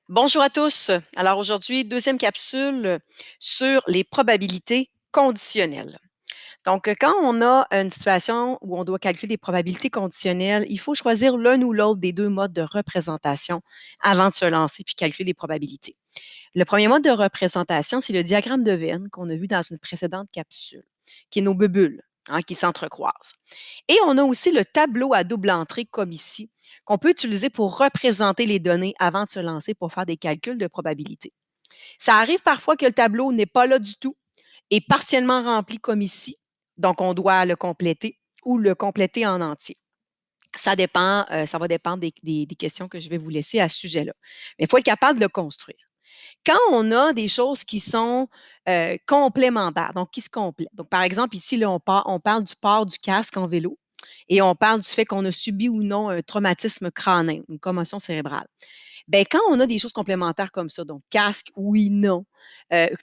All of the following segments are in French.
Bonjour à tous. Alors aujourd'hui, deuxième capsule sur les probabilités conditionnelles. Donc, quand on a une situation où on doit calculer des probabilités conditionnelles, il faut choisir l'un ou l'autre des deux modes de représentation avant de se lancer puis calculer les probabilités. Le premier mode de représentation, c'est le diagramme de Venn qu'on a vu dans une précédente capsule, qui est nos bulles, qui s'entrecroisent. Et on a aussi le tableau à double entrée, comme ici, qu'on peut utiliser pour représenter les données avant de se lancer pour faire des calculs de probabilité. Ça arrive parfois que le tableau n'est pas là du tout et partiellement rempli comme ici, donc on doit le compléter ou le compléter en entier. Ça dépend, ça va dépendre des questions que je vais vous laisser à ce sujet-là. Mais il faut être capable de le construire. Quand on a des choses qui sont complémentaires, donc qui se complètent. Donc, par exemple, ici, là, on parle du port du casque en vélo et on parle du fait qu'on a subi ou non un traumatisme crânien, une commotion cérébrale. Bien, quand on a des choses complémentaires comme ça, donc casque, oui, non,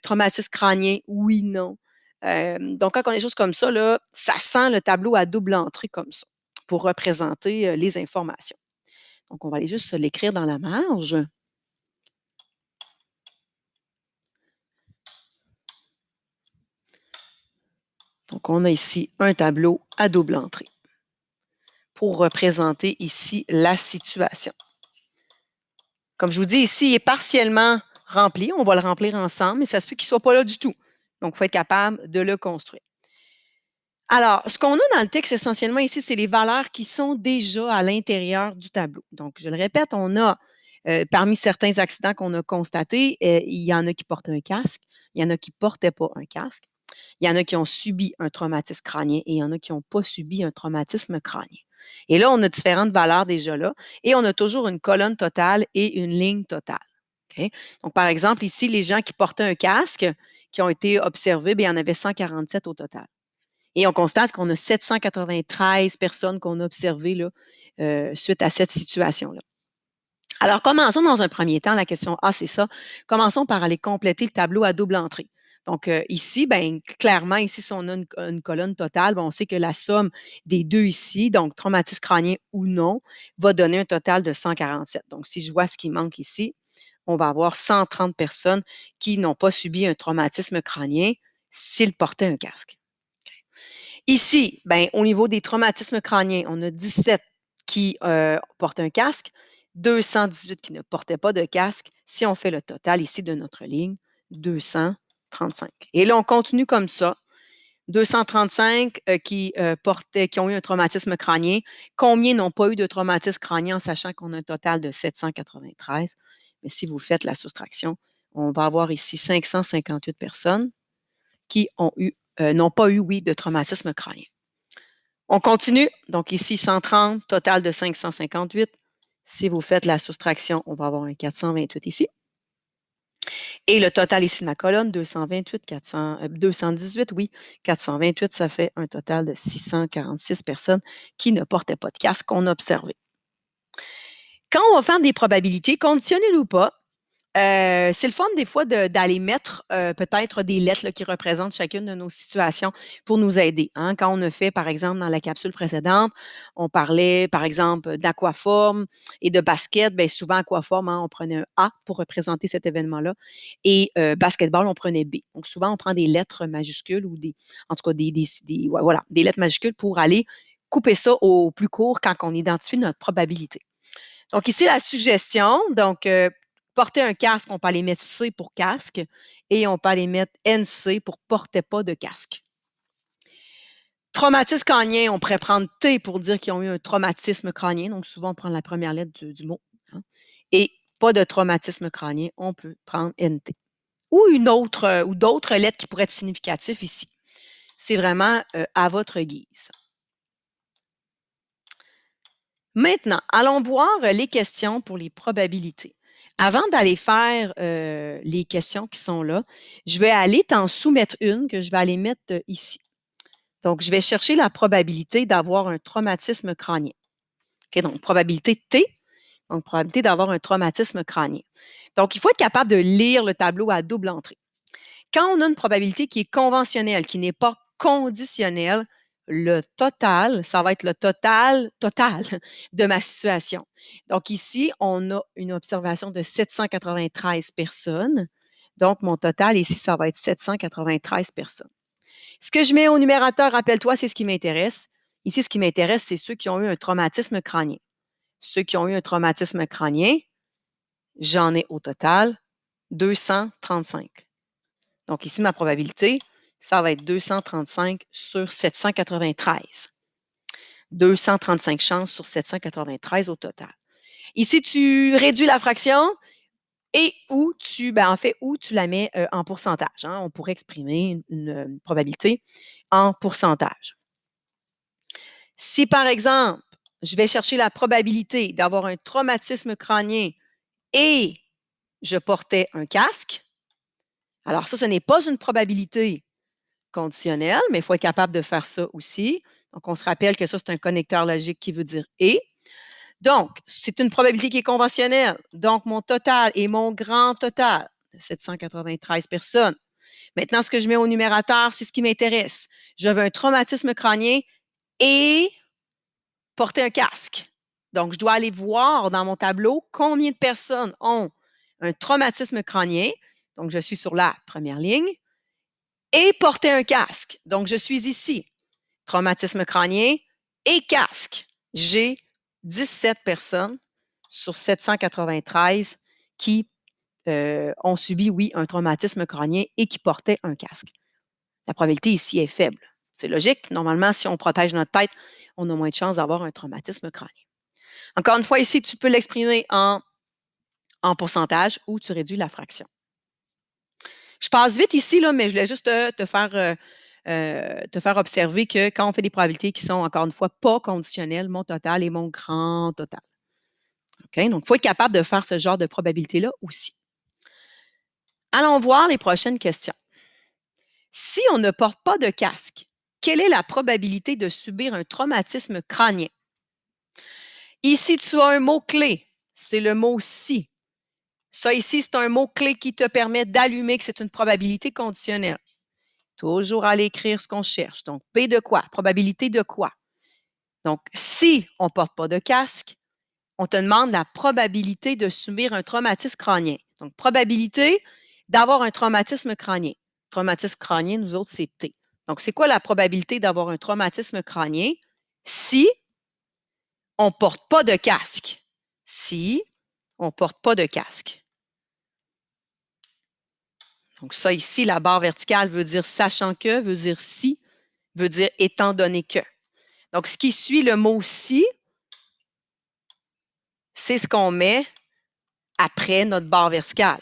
traumatisme crânien, oui, non. Donc, quand on a des choses comme ça, là, ça sent le tableau à double entrée comme ça pour représenter les informations. Donc, on va aller juste l'écrire dans la marge. Donc, on a ici un tableau à double entrée pour représenter ici la situation. Comme je vous dis, ici, il est partiellement rempli. On va le remplir ensemble, mais ça se peut qu'il ne soit pas là du tout. Donc, il faut être capable de le construire. Alors, ce qu'on a dans le texte essentiellement ici, c'est les valeurs qui sont déjà à l'intérieur du tableau. Donc, je le répète, on a parmi certains accidents qu'on a constatés, il y en a qui portent un casque, il y en a qui ne portaient pas un casque. Il y en a qui ont subi un traumatisme crânien et il y en a qui n'ont pas subi un traumatisme crânien. Et là, on a différentes valeurs déjà là et on a toujours une colonne totale et une ligne totale. OK? Donc, par exemple, ici, les gens qui portaient un casque qui ont été observés, bien, il y en avait 147 au total. Et on constate qu'on a 793 personnes qu'on a observées là, suite à cette situation-là. Alors, commençons dans un premier temps. La question A, c'est ça. Commençons par aller compléter le tableau à double entrée. Donc, ici, ben, clairement, ici, si on a une colonne totale, ben, on sait que la somme des deux ici, donc traumatisme crânien ou non, va donner un total de 147. Donc, si je vois ce qui manque ici, on va avoir 130 personnes qui n'ont pas subi un traumatisme crânien s'ils portaient un casque. Ici, ben, au niveau des traumatismes crâniens, on a 17 qui portent un casque, 218 qui ne portaient pas de casque. Si on fait le total ici de notre ligne, 235. Et là, on continue comme ça. 235 qui ont eu un traumatisme crânien. Combien n'ont pas eu de traumatisme crânien en sachant qu'on a un total de 793? Mais si vous faites la soustraction, on va avoir ici 558 personnes qui n'ont pas eu, oui, de traumatisme crânien. On continue. Donc ici, 130, total de 558. Si vous faites la soustraction, on va avoir un 428 ici. Et le total ici de la colonne, 228, 218, oui, 428, ça fait un total de 646 personnes qui ne portaient pas de casque qu'on a observé. Quand on va faire des probabilités, conditionnelles ou pas, c'est le fun des fois d'aller mettre peut-être des lettres là, qui représentent chacune de nos situations pour nous aider. Quand on a fait, par exemple, dans la capsule précédente, on parlait, par exemple, d'aquaforme et de basket. Bien, souvent, aquaforme, on prenait un A pour représenter cet événement-là. Et basketball, on prenait B. Donc, souvent, on prend des lettres majuscules ou en tout cas, ouais, voilà, des lettres majuscules pour aller couper ça au plus court quand on identifie notre probabilité. Donc, ici, la suggestion, donc, porter un casque, on peut aller mettre C pour casque et on peut aller mettre NC pour porter pas de casque. Traumatisme crânien, on pourrait prendre T pour dire qu'ils ont eu un traumatisme crânien. Donc, souvent, on prend la première lettre du mot. Et pas de traumatisme crânien, on peut prendre NT. Ou ou d'autres lettres qui pourraient être significatives ici. C'est vraiment à votre guise. Maintenant, allons voir les questions pour les probabilités. Avant d'aller faire les questions qui sont là, je vais aller t'en soumettre une que je vais aller mettre ici. Donc, je vais chercher la probabilité d'avoir un traumatisme crânien. OK, donc, probabilité T, donc probabilité d'avoir un traumatisme crânien. Donc, il faut être capable de lire le tableau à double entrée. Quand on a une probabilité qui est conventionnelle, qui n'est pas conditionnelle, le total, ça va être le total de ma situation. Donc ici, on a une observation de 793 personnes. Donc, mon total ici, ça va être 793 personnes. Ce que je mets au numérateur, rappelle-toi, c'est ce qui m'intéresse. Ici, ce qui m'intéresse, c'est ceux qui ont eu un traumatisme crânien. Ceux qui ont eu un traumatisme crânien, j'en ai au total 235. Donc ici, ma probabilité, ça va être 235 sur 793. 235 chances sur 793 au total. Ici, tu réduis la fraction et où tu la mets en pourcentage. Hein. On pourrait exprimer une probabilité en pourcentage. Si, par exemple, je vais chercher la probabilité d'avoir un traumatisme crânien et je portais un casque, alors ça, ce n'est pas une probabilité conditionnelle, mais il faut être capable de faire ça aussi. Donc, on se rappelle que ça, c'est un connecteur logique qui veut dire « et ». Donc, c'est une probabilité qui est conventionnelle. Donc, mon total est mon grand total de 793 personnes. Maintenant, ce que je mets au numérateur, c'est ce qui m'intéresse. Je veux un traumatisme crânien et porter un casque. Donc, je dois aller voir dans mon tableau combien de personnes ont un traumatisme crânien. Donc, je suis sur la première ligne. Et porter un casque. Donc, je suis ici. Traumatisme crânien et casque. J'ai 17 personnes sur 793 qui ont subi, oui, un traumatisme crânien et qui portaient un casque. La probabilité ici est faible. C'est logique. Normalement, si on protège notre tête, on a moins de chances d'avoir un traumatisme crânien. Encore une fois, ici, tu peux l'exprimer en pourcentage ou tu réduis la fraction. Je passe vite ici, là, mais je voulais juste te faire observer que quand on fait des probabilités qui sont, encore une fois, pas conditionnelles, mon total est mon grand total. OK? Donc, il faut être capable de faire ce genre de probabilité-là aussi. Allons voir les prochaines questions. Si on ne porte pas de casque, quelle est la probabilité de subir un traumatisme crânien? Ici, tu as un mot-clé. C'est le mot « si ». Ça ici, c'est un mot-clé qui te permet d'allumer que c'est une probabilité conditionnelle. Toujours aller écrire ce qu'on cherche. Donc, P de quoi? Probabilité de quoi? Donc, si on ne porte pas de casque, on te demande la probabilité de subir un traumatisme crânien. Donc, probabilité d'avoir un traumatisme crânien. Traumatisme crânien, nous autres, c'est T. Donc, c'est quoi la probabilité d'avoir un traumatisme crânien si on ne porte pas de casque? Si on ne porte pas de casque. Donc, ça ici, la barre verticale veut dire sachant que, veut dire si, veut dire étant donné que. Donc, ce qui suit le mot si, c'est ce qu'on met après notre barre verticale.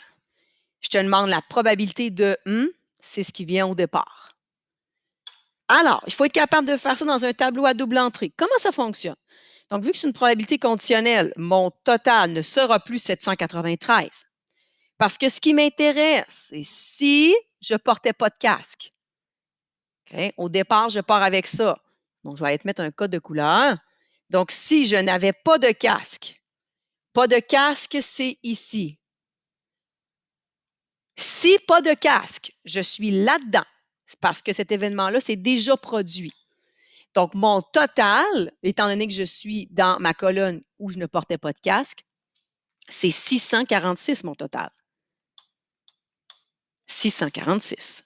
Je te demande la probabilité de c'est ce qui vient au départ. Alors, il faut être capable de faire ça dans un tableau à double entrée. Comment ça fonctionne? Donc, vu que c'est une probabilité conditionnelle, mon total ne sera plus 793. Parce que ce qui m'intéresse, c'est si je ne portais pas de casque. Okay? Au départ, je pars avec ça. Donc, je vais aller te mettre un code de couleur. Donc, si je n'avais pas de casque, c'est ici. Si pas de casque, je suis là-dedans, c'est parce que cet événement-là s'est déjà produit. Donc, mon total, étant donné que je suis dans ma colonne où je ne portais pas de casque, c'est 646 mon total. 646.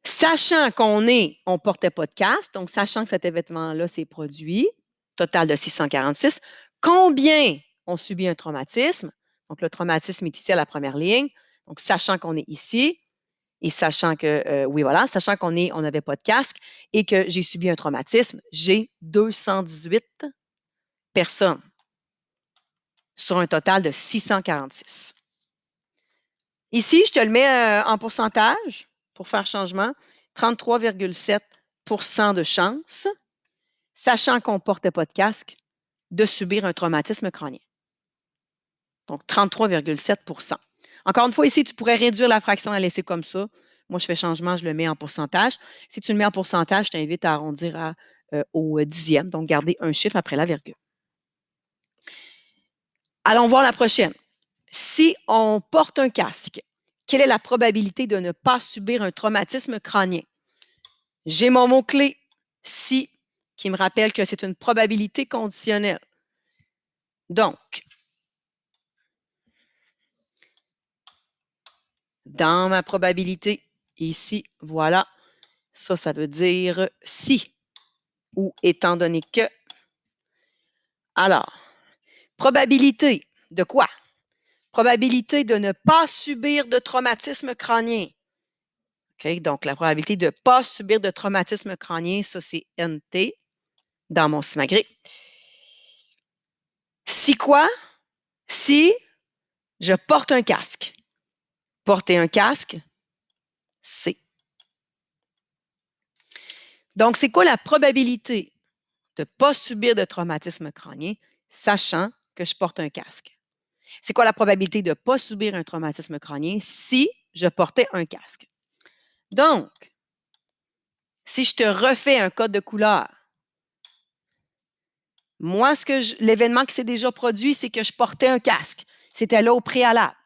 Sachant on ne portait pas de casque, donc sachant que cet événement-là s'est produit, total de 646, combien ont subi un traumatisme? Donc, le traumatisme est ici à la première ligne. Donc, sachant qu'on est ici et sachant que, sachant on n'avait pas de casque et que j'ai subi un traumatisme, j'ai 218 personnes sur un total de 646. Ici, je te le mets en pourcentage pour faire changement. 33,7 de chance, sachant qu'on ne portait pas de casque, de subir un traumatisme crânien. Donc, 33,7 Encore une fois, ici, tu pourrais réduire la fraction à laisser comme ça. Moi, je fais changement, je le mets en pourcentage. Si tu le mets en pourcentage, je t'invite à arrondir au dixième, donc garder un chiffre après la virgule. Allons voir la prochaine. Si on porte un casque, quelle est la probabilité de ne pas subir un traumatisme crânien? J'ai mon mot-clé si, qui me rappelle que c'est une probabilité conditionnelle. Donc, dans ma probabilité, ici, voilà, ça veut dire si ou étant donné que. Alors, probabilité de quoi? Probabilité de ne pas subir de traumatisme crânien. OK, donc la probabilité de ne pas subir de traumatisme crânien, ça c'est NT dans mon simagrée. Si quoi? Si je porte un casque. Porter un casque, c'est. Donc, c'est quoi la probabilité de ne pas subir de traumatisme crânien, sachant que je porte un casque? C'est quoi la probabilité de ne pas subir un traumatisme crânien si je portais un casque? Donc, si je te refais un code de couleur, moi, l'événement qui s'est déjà produit, c'est que je portais un casque. C'était là au préalable.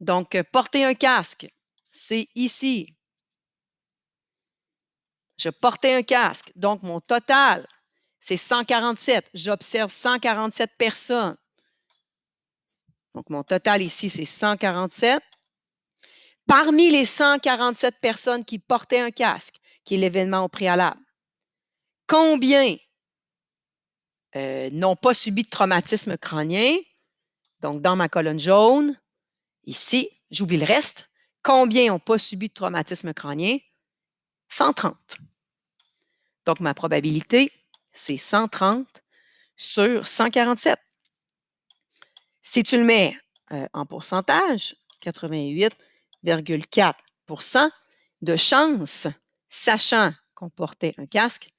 Donc, porter un casque, c'est ici. Je portais un casque. Donc, mon total, c'est 147. J'observe 147 personnes. Donc, mon total ici, c'est 147. Parmi les 147 personnes qui portaient un casque, qui est l'événement au préalable, combien n'ont pas subi de traumatisme crânien? Donc, dans ma colonne jaune, ici, j'oublie le reste. Combien n'ont pas subi de traumatisme crânien? 130. Donc, ma probabilité, c'est 130 sur 147. Si tu le mets en pourcentage, 88,4% de chance, sachant qu'on portait un casque,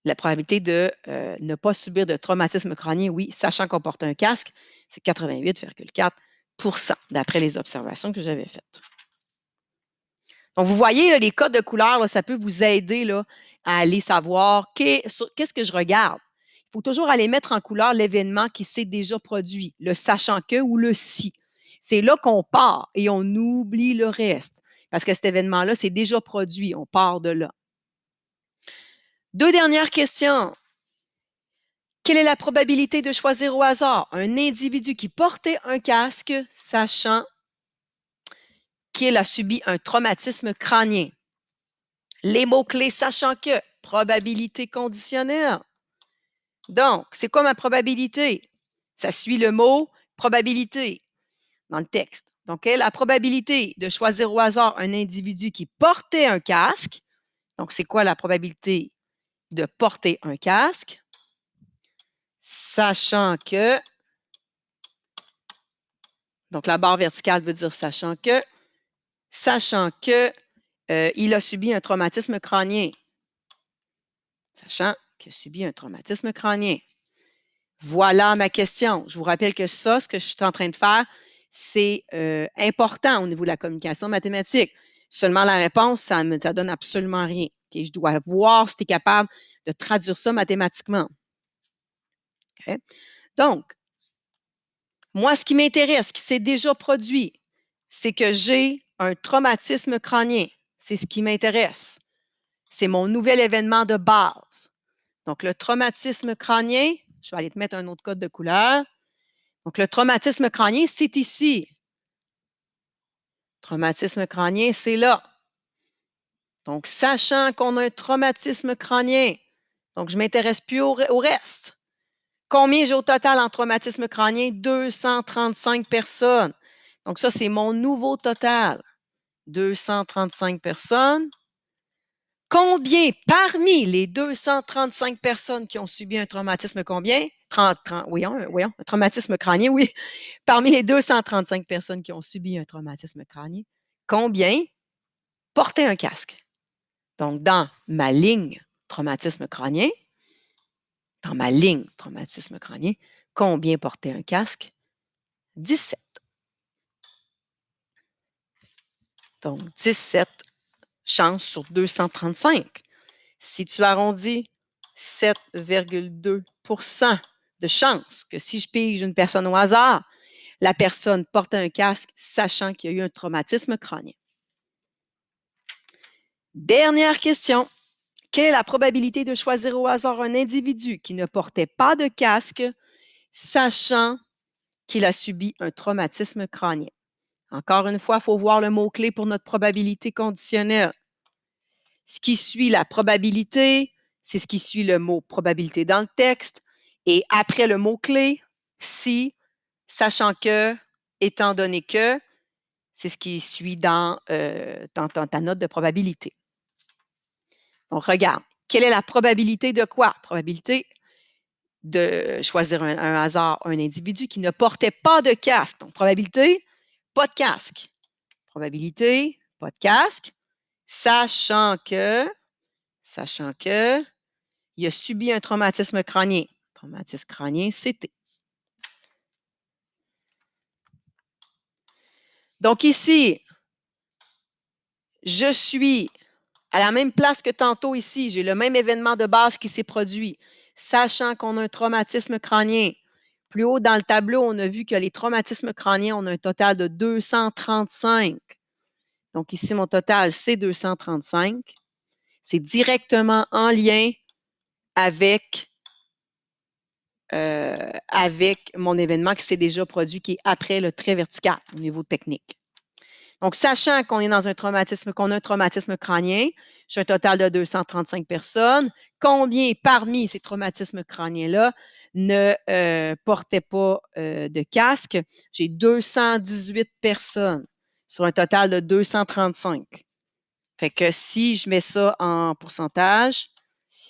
la probabilité de ne pas subir de traumatisme crânien, oui, sachant qu'on porte un casque, c'est 88,4% d'après les observations que j'avais faites. Donc, vous voyez, là, les codes de couleurs, là, ça peut vous aider là, à aller savoir qu'est-ce que je regarde. Il faut toujours aller mettre en couleur l'événement qui s'est déjà produit, le sachant que ou le si. C'est là qu'on part et on oublie le reste. Parce que cet événement-là, c'est déjà produit. On part de là. 2 dernières questions. Quelle est la probabilité de choisir au hasard un individu qui portait un casque, sachant qu'il a subi un traumatisme crânien? Les mots-clés, sachant que, probabilité conditionnelle. Donc, c'est quoi ma probabilité? Ça suit le mot probabilité dans le texte. Donc, la probabilité de choisir au hasard un individu qui portait un casque. Donc, c'est quoi la probabilité de porter un casque? Sachant que, donc la barre verticale veut dire sachant que il a subi un traumatisme crânien. Sachant qu'il a subi un traumatisme crânien. Voilà ma question. Je vous rappelle que ça, ce que je suis en train de faire, c'est important au niveau de la communication mathématique. Seulement la réponse, ça ne donne absolument rien. Okay? Je dois voir si tu es capable de traduire ça mathématiquement. Okay? Donc, moi, ce qui m'intéresse, ce qui s'est déjà produit, c'est que j'ai un traumatisme crânien. C'est ce qui m'intéresse. C'est mon nouvel événement de base. Donc, le traumatisme crânien, je vais aller te mettre un autre code de couleur. Donc, le traumatisme crânien, c'est ici. Traumatisme crânien, c'est là. Donc, sachant qu'on a un traumatisme crânien, donc je ne m'intéresse plus au reste. Combien j'ai au total en traumatisme crânien? 235 personnes. Donc, ça, c'est mon nouveau total. 235 personnes. Combien parmi les 235 personnes qui ont subi un traumatisme, combien? Un traumatisme crânien, oui. Parmi les 235 personnes qui ont subi un traumatisme crânien, combien portaient un casque? Donc, dans ma ligne traumatisme crânien, combien portaient un casque? 17. Donc, 17 chances sur 235. Si tu arrondis 7,2% de chance que si je pige une personne au hasard, la personne porte un casque sachant qu'il y a eu un traumatisme crânien. Dernière question. quelle est la probabilité de choisir au hasard un individu qui ne portait pas de casque, sachant qu'il a subi un traumatisme crânien? Encore une fois, il faut voir le mot-clé pour notre probabilité conditionnelle. Ce qui suit la probabilité, c'est ce qui suit le mot probabilité dans le texte. Et après le mot-clé, si, sachant que, étant donné que, c'est ce qui suit dans ta note de probabilité. Donc, regarde, quelle est la probabilité de quoi? Probabilité de choisir un hasard, un individu qui ne portait pas de casque. Donc, probabilité, pas de casque. Probabilité, pas de casque, sachant que il a subi un traumatisme crânien. Traumatisme crânien, CT. Donc ici, je suis à la même place que tantôt ici. J'ai le même événement de base qui s'est produit. Sachant qu'on a un traumatisme crânien. Plus haut dans le tableau, on a vu que les traumatismes crâniens, on a un total de 235. Donc ici, mon total, c'est 235. C'est directement en lien avec mon événement qui s'est déjà produit, qui est après le trait vertical au niveau technique. Donc, sachant qu'on est dans un traumatisme, qu'on a un traumatisme crânien, j'ai un total de 235 personnes. Combien parmi ces traumatismes crâniens-là ne portaient pas de casque? J'ai 218 personnes sur un total de 235. Fait que si je mets ça en pourcentage,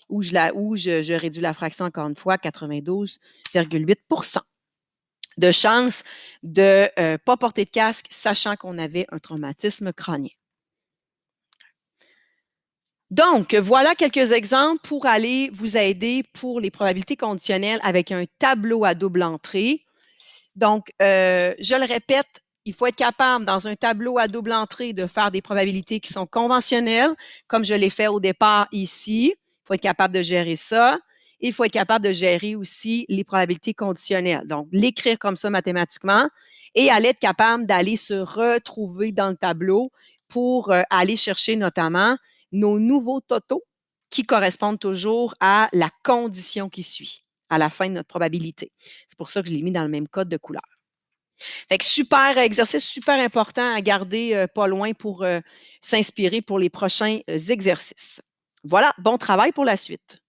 ou je réduis la fraction encore une fois, 92,8 de chance de ne pas porter de casque, sachant qu'on avait un traumatisme crânien. Donc, voilà quelques exemples pour aller vous aider pour les probabilités conditionnelles avec un tableau à double entrée. Donc, je le répète, il faut être capable, dans un tableau à double entrée, de faire des probabilités qui sont conventionnelles, comme je l'ai fait au départ ici. Il faut être capable de gérer ça. Il faut être capable de gérer aussi les probabilités conditionnelles. Donc, l'écrire comme ça mathématiquement et aller être capable d'aller se retrouver dans le tableau pour aller chercher notamment nos nouveaux totaux qui correspondent toujours à la condition qui suit à la fin de notre probabilité. C'est pour ça que je l'ai mis dans le même code de couleur. Fait que super exercice, super important à garder pas loin pour s'inspirer pour les prochains exercices. Voilà, bon travail pour la suite.